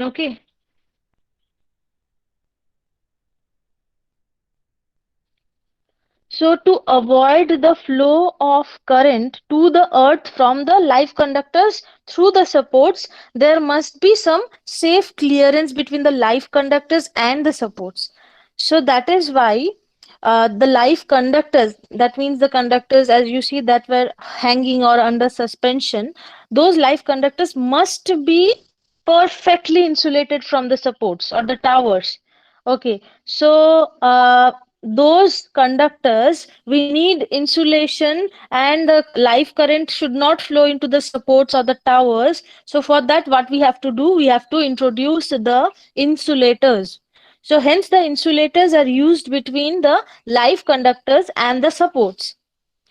Okay. So to avoid the flow of current to the earth from the live conductors through the supports, there must be some safe clearance between the live conductors and the supports. So that is why the live conductors, that means the conductors as you see that were hanging or under suspension, those live conductors must be perfectly insulated from the supports or the towers. Okay, so those conductors we need insulation and the live current should not flow into the supports or the towers. So for that, what we have to do, we have to introduce the insulators. So hence the insulators are used between the live conductors and the supports.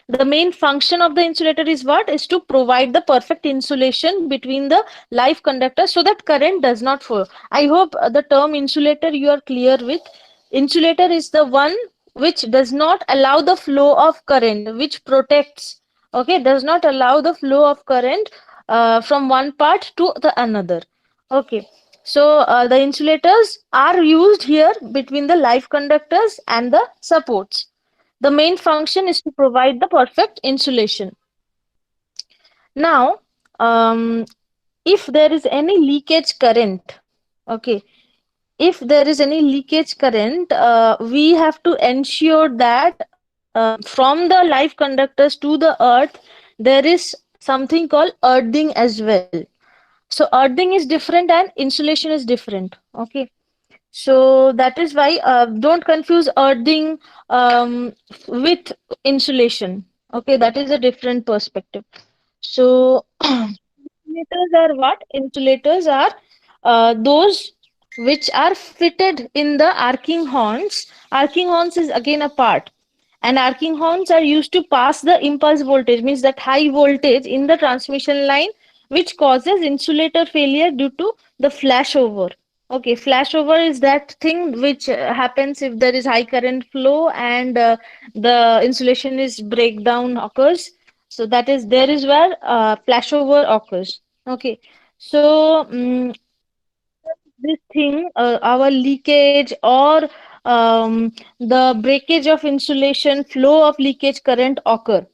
The main function of the insulator is what? Is to provide the perfect insulation between the live conductors so that current does not flow. I hope the term insulator you are clear with. Insulator is the one which does not allow the flow of current, which protects, okay, does not allow the flow of current from one part to the another. Okay. So the insulators are used here between the live conductors and the supports. The main function is to provide the perfect insulation. Now, if there is any leakage current, okay, if there is any leakage current, we have to ensure that from the live conductors to the earth, there is something called earthing as well. So earthing is different and insulation is different. Okay. So that is why don't confuse earthing with insulation. Okay, that is a different perspective. So insulators are what? Insulators are those which are fitted in the arcing horns. Arcing horns is again a part. And arcing horns are used to pass the impulse voltage, means that high voltage in the transmission line, which causes insulator failure due to the flashover. Okay, flashover is that thing which happens if there is high current flow and the insulation is breakdown occurs. So that is there is where flashover occurs. Okay, so this thing, our leakage or the breakage of insulation, flow of leakage current occur.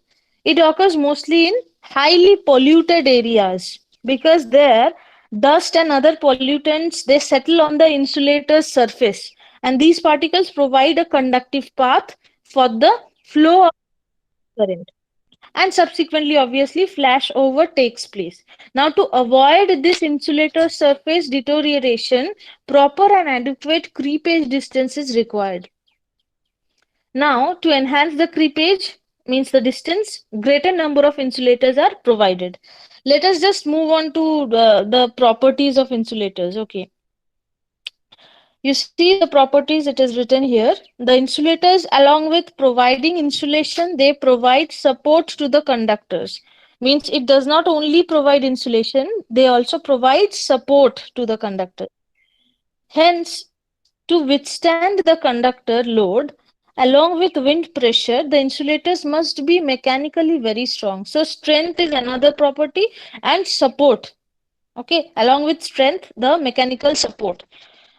It occurs mostly in highly polluted areas because there dust and other pollutants they settle on the insulator's surface, and these particles provide a conductive path for the flow of current, and subsequently obviously flashover takes place. Now to avoid this insulator surface deterioration, proper and adequate creepage distance is required. Now to enhance the creepage, means the distance, greater number of insulators are provided. Let us just move on to the properties of insulators. Okay, you see the properties, it is written here. The insulators, along with providing insulation, they provide support to the conductors. Means it does not only provide insulation, they also provide support to the conductor. Hence, to withstand the conductor load, along with wind pressure, the insulators must be mechanically very strong. So, strength is another property and support. Okay, along with strength, the mechanical support.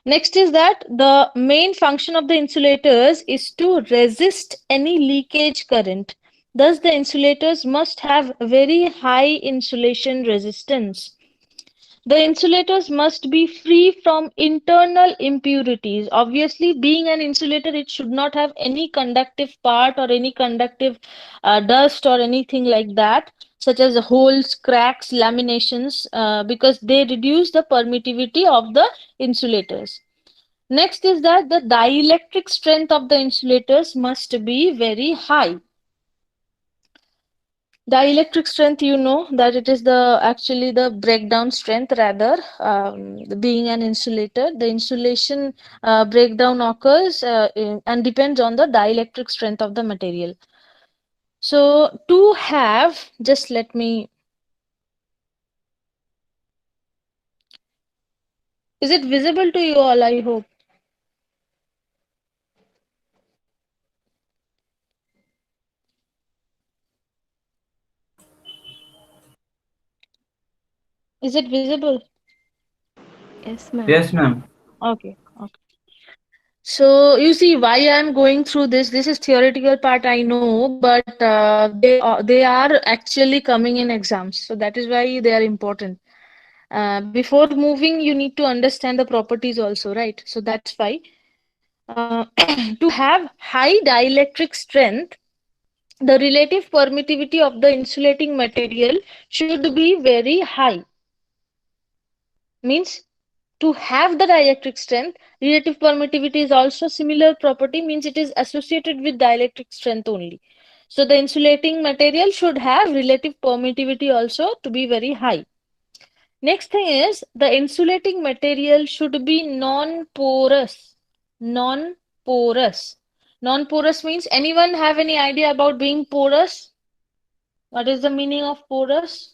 Next is that the main function of the insulators is to resist any leakage current. Thus, the insulators must have very high insulation resistance. The insulators must be free from internal impurities. Obviously, being an insulator, it should not have any conductive part or any conductive dust or anything like that, such as holes, cracks, laminations, because they reduce the permittivity of the insulators. Next is that the dielectric strength of the insulators must be very high. Dielectric strength, you know that it is the actually the breakdown strength rather, being an insulator. The insulation breakdown occurs and depends on the dielectric strength of the material. So to have, just let me, is it visible to you all? I hope. Is it visible? Yes, ma'am. Yes, ma'am. Okay. Okay. So you see why I'm going through this. This is theoretical part, I know, but they are actually coming in exams. So that is why they are important. Before moving, you need to understand the properties also, right? So that's why to have high dielectric strength, the relative permittivity of the insulating material should be very high. Means to have the dielectric strength, relative permittivity is also similar property, means it is associated with dielectric strength only. So the insulating material should have relative permittivity also to be very high. Next thing is the insulating material should be non-porous. Non-porous. Non-porous means anyone have any idea about being porous? What is the meaning of porous?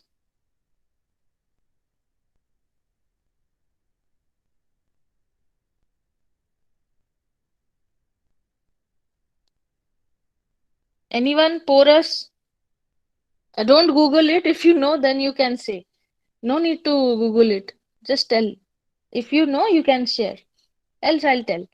Anyone porous? Don't Google it. If you know, then you can say. No need to Google it. Just tell. If you know, you can share. Else I'll tell.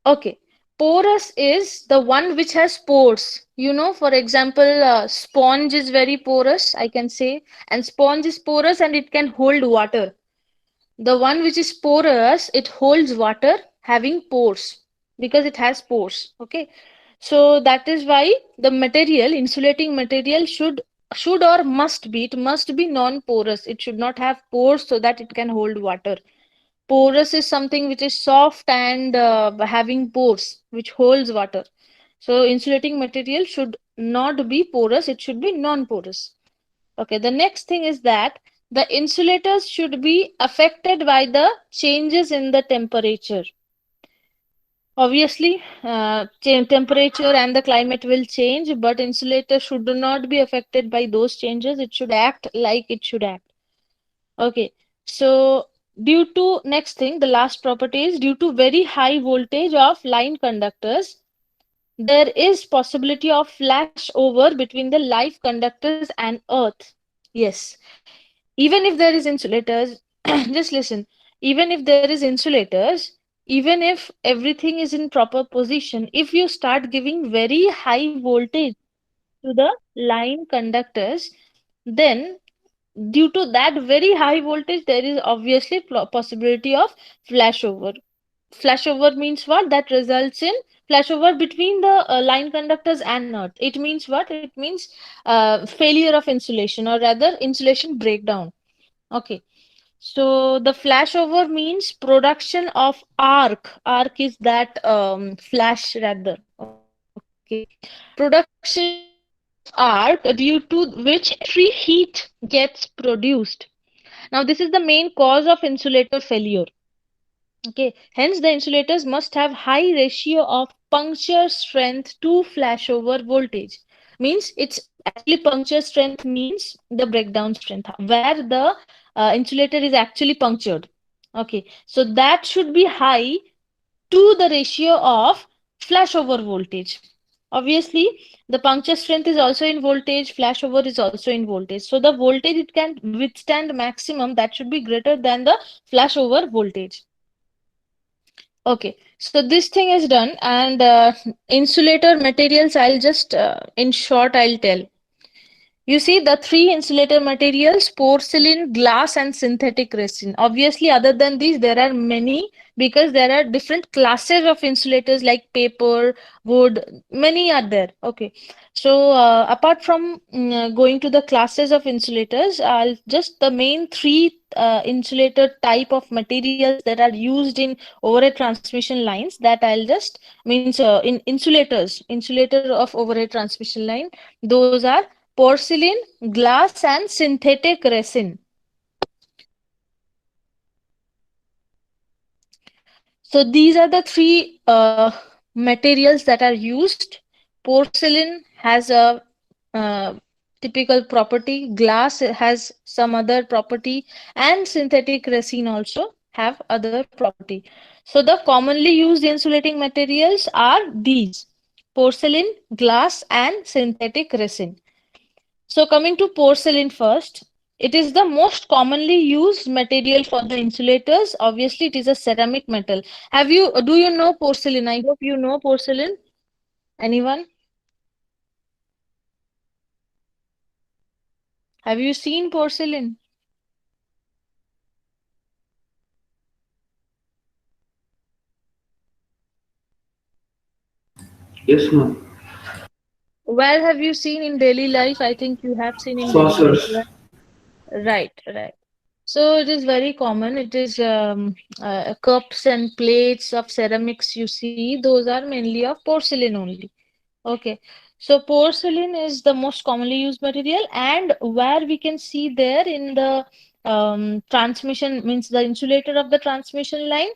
Okay. Porous is the one which has pores. You know, for example, sponge is very porous, I can say. And sponge is porous and it can hold water. The one which is porous, it holds water having pores because it has pores. Okay. So that is why the material, insulating material should or must be, it must be non-porous. It should not have pores so that it can hold water. Porous is something which is soft and having pores which holds water. So insulating material should not be porous, it should be non-porous. Okay, the next thing is that the insulators should be affected by the changes in the temperature. Obviously, temperature and the climate will change, but insulator should not be affected by those changes. It should act like it should act. Okay, so due to next thing, the last property is due to very high voltage of line conductors, there is possibility of flash over between the live conductors and earth. Yes, even if there is insulators, just listen, even if there is insulators, even if everything is in proper position, if you start giving very high voltage to the line conductors, then due to that very high voltage there is obviously possibility of flashover. Flashover means what? That results in flashover between the line conductors and earth. It means what? It means failure of insulation, or rather insulation breakdown. Okay, so the flashover means production of arc. Arc is that flash rather. Okay, production of arc due to which extreme heat gets produced. Now this is the main cause of insulator failure. Okay, hence the insulators must have high ratio of puncture strength to flashover voltage. Means it's actually puncture strength means the breakdown strength where the insulator is actually punctured. Okay, so that should be high to the ratio of flashover voltage. Obviously, the puncture strength is also in voltage, flashover is also in voltage. So the voltage it can withstand maximum that should be greater than the flashover voltage. Okay, so this thing is done, and insulator materials, I'll just, in short, I'll tell. You see the three insulator materials, porcelain, glass, and synthetic resin. Obviously, other than these, there are many because there are different classes of insulators like paper, wood, many are there. Okay. So, apart from going to the classes of insulators, I'll just the main three insulator type of materials that are used in overhead transmission lines that I'll just means in insulator of overhead transmission line. Those are porcelain, glass, and synthetic resin. So these are the three materials that are used. Porcelain has a uh, typical property, glass has some other property, and synthetic resin also have other property. So the commonly used insulating materials are these: porcelain, glass, and synthetic resin. So coming to porcelain first. It is the most commonly used material for the insulators. Obviously, it is a ceramic metal. Do you know porcelain? I hope you know porcelain. Anyone? Have you seen porcelain? Yes, ma'am. Where have you seen in daily life? I think you have seen in daily life, Saucers. right? Right, right. So it is very common. It is cups and plates of ceramics you see, those are mainly of porcelain only. Okay. So porcelain is the most commonly used material, and where we can see there in the transmission, means the insulator of the transmission line,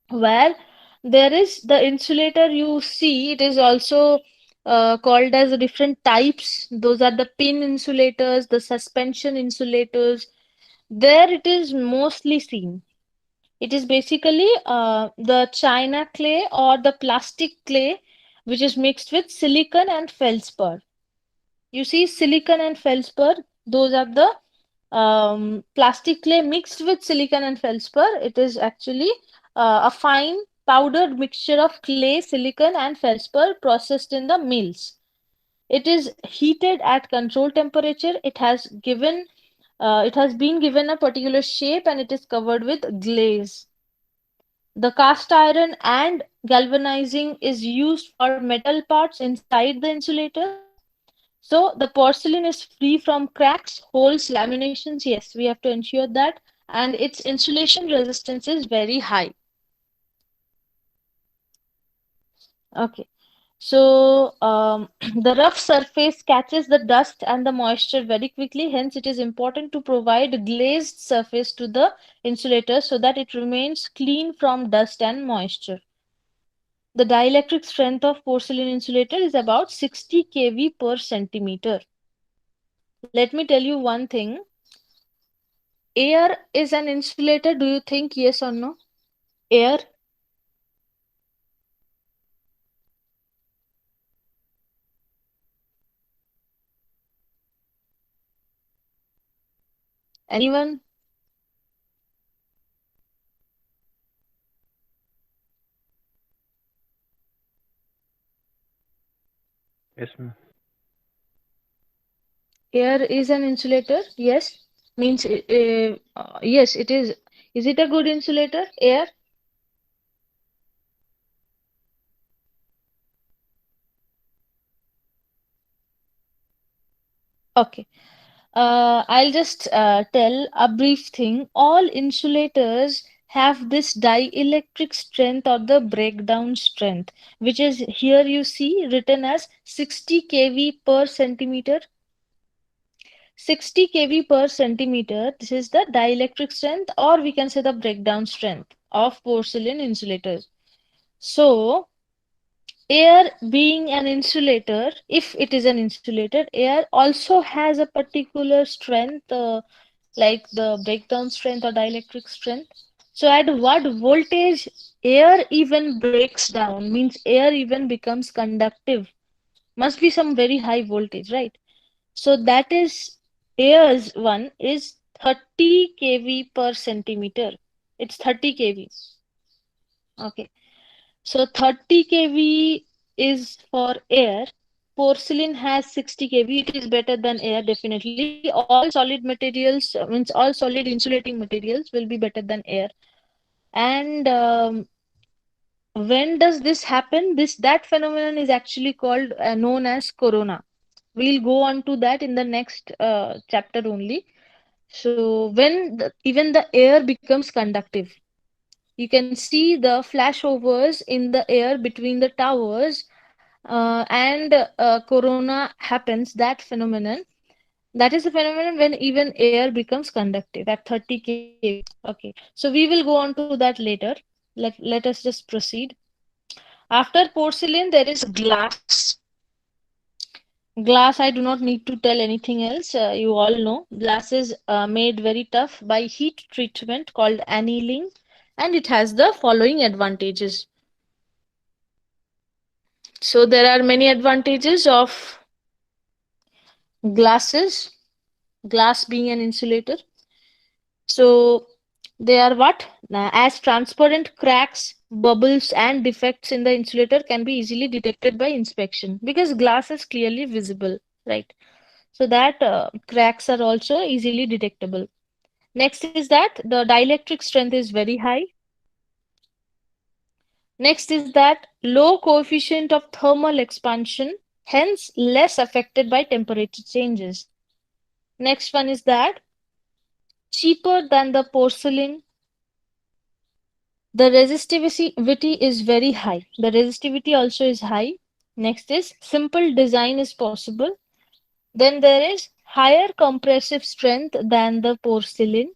where there is the insulator you see, it is also called as different types. Those are the pin insulators, the suspension insulators. There it is mostly seen. It is basically the china clay or the plastic clay which is mixed with silicon and feldspar. You see, silicon and feldspar, those are the plastic clay mixed with silicon and feldspar. It is actually a fine powdered mixture of clay, silicon, and feldspar processed in the mills. It is heated at controlled temperature. It has been given a particular shape and it is covered with glaze. The cast iron and galvanizing is used for metal parts inside the insulators. So the porcelain is free from cracks, holes, laminations. Yes, we have to ensure that. And its insulation resistance is very high. Okay. So the rough surface catches the dust and the moisture very quickly. Hence, it is important to provide glazed surface to the insulator so that it remains clean from dust and moisture. The dielectric strength of porcelain insulator is about 60 kV per centimeter. Let me tell you one thing. Air is an insulator. Do you think yes or no? Air? Anyone? Yes, ma'am. Air is an insulator. Yes. Means yes, it is. Is it a good insulator? Air? Okay. I'll just tell a brief thing. All insulators have this dielectric strength or the breakdown strength, which is here you see written as 60 kV per centimeter. 60 kV per centimeter. This is the dielectric strength, or we can say the breakdown strength of porcelain insulators. So, air being an insulator, if it is an insulator, air also has a particular strength, like the breakdown strength or dielectric strength. So, at what voltage air even breaks down, means air even becomes conductive, must be some very high voltage, right? So that is air's one is 30 kV per centimeter. It's 30 kV. Okay. So 30 kV is for air. Porcelain has 60 kV. It is better than air, definitely. All solid materials, means all solid insulating materials will be better than air. And when does this happen? That phenomenon is actually called known as corona. We'll go on to that in the next chapter only. So when even the air becomes conductive, you can see the flashovers in the air between the towers, and corona happens. That phenomenon, that is the phenomenon when even air becomes conductive at 30 kV. Okay, so we will go on to that later. Let us just proceed. After porcelain, there is glass. Glass, I do not need to tell anything else. You all know glass is made very tough by heat treatment called annealing, and it has the following advantages. So, there are many advantages of glasses. glass being an insulator. So they are what? As transparent cracks, bubbles, and defects in the insulator can be easily detected by inspection because glass is clearly visible, right? So that cracks are also easily detectable. Next is that the dielectric strength is very high. Next is that low coefficient of thermal expansion, hence less affected by temperature changes. Next one is that cheaper than the porcelain. The resistivity is very high. The resistivity also is high. Next is simple design is possible. Then there is higher compressive strength than the porcelain.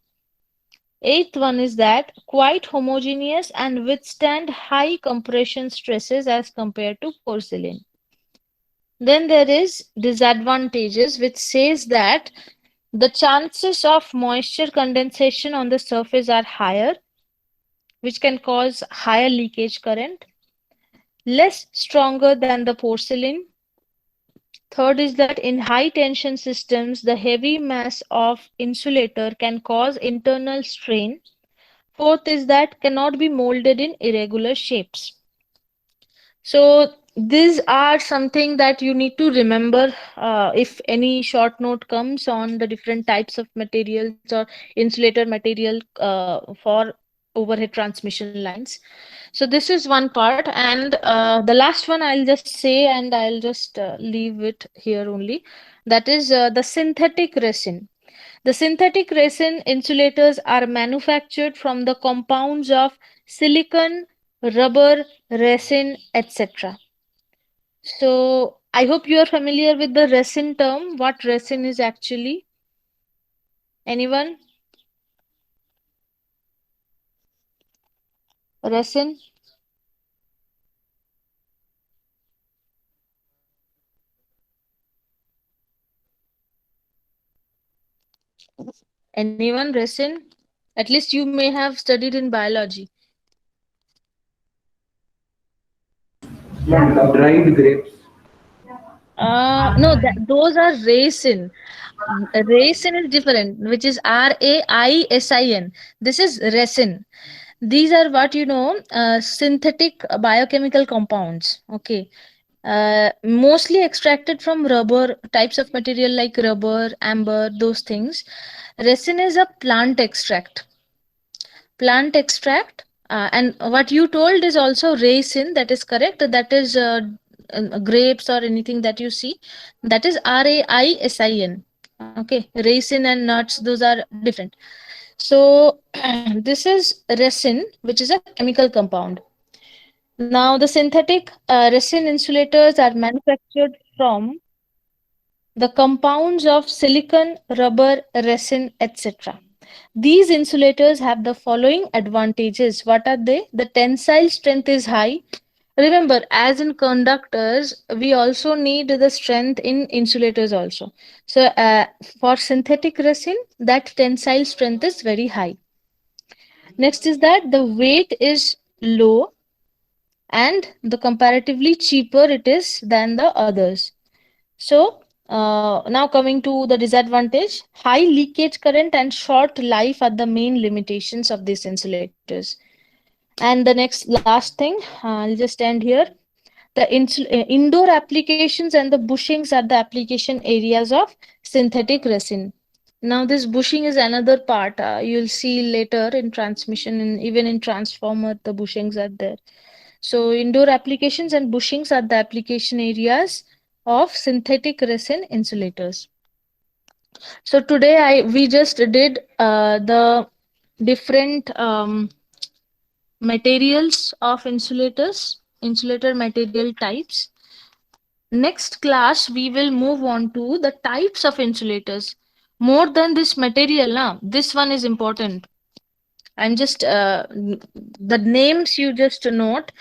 Eighth one is that quite homogeneous and withstand high compression stresses as compared to porcelain. Then there is disadvantages which says that the chances of moisture condensation on the surface are higher, which can cause higher leakage current, less stronger than the porcelain. Third is that in high tension systems, the heavy mass of insulator can cause internal strain. Fourth is that cannot be molded in irregular shapes. So these are something that you need to remember if any short note comes on the different types of materials or insulator material for overhead transmission lines. So this is one part, and the last one I'll just say, and I'll just leave it here only. That is the synthetic resin. The synthetic resin insulators are manufactured from the compounds of silicon, rubber, resin, etc. So I hope you are familiar with the resin term. What resin is actually? Anyone? Resin? Anyone? Resin? At least you may have studied in biology. Dried grapes. No, those are raisin. Raisin is different, which is RAISIN. This is resin. These are what you know, synthetic biochemical compounds. Okay. Mostly extracted from rubber types of material like rubber, amber, those things. Resin is a plant extract. Plant extract. And what you told is also raisin, that is correct. That is grapes or anything that you see. That is RAISIN. Okay, raisin and nuts, those are different. So this is resin, which is a chemical compound. Now, the synthetic resin insulators are manufactured from the compounds of silicon, rubber, resin, etc. These insulators have the following advantages. What are they? The tensile strength is high. Remember, as in conductors, we also need the strength in insulators also. So, for synthetic resin, that tensile strength is very high. Next is that the weight is low and the comparatively cheaper it is than the others. So now coming to the disadvantage, high leakage current and short life are the main limitations of these insulators. And the next last thing, I'll just end here. The indoor applications and the bushings are the application areas of synthetic resin. Now this bushing is another part. You'll see later in transmission and even in transformer, the bushings are there. So indoor applications and bushings are the application areas of synthetic resin insulators. So today we just did the different materials of insulators, insulator material types. Next class we will move on to the types of insulators. More than this material, now this one is important. I'm just the names you just note.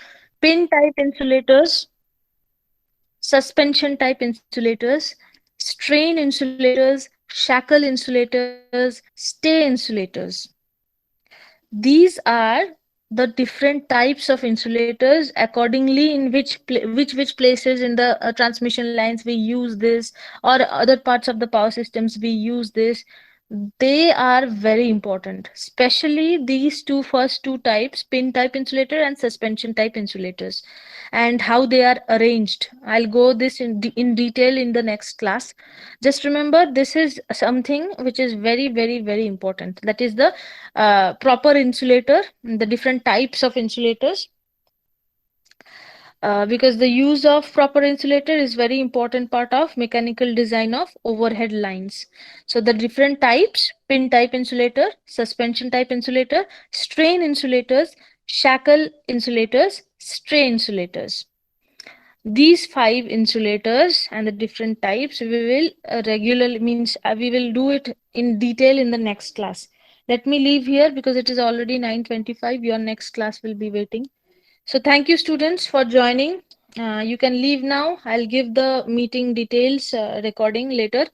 Pin type insulators, suspension type insulators, strain insulators, shackle insulators, stay insulators. These are the different types of insulators accordingly, in which places in the transmission lines we use this, or other parts of the power systems we use this. They are very important, especially these first two types, pin type insulator and suspension type insulators, and how they are arranged. I'll go this in detail in the next class. Just remember, this is something which is very, very, very important. That is the proper insulator, the different types of insulators, because the use of proper insulator is very important part of mechanical design of overhead lines. So the different types: pin type insulator, suspension type insulator, strain insulators, shackle insulators, stray insulators. These five insulators and the different types we will regularly, means we will do it in detail in the next class. Let me leave here because it is already 9:25. Your next class will be waiting. So thank you, students, for joining. You can leave now. I'll give the meeting details recording later.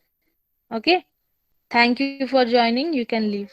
Okay. Thank you for joining. You can leave.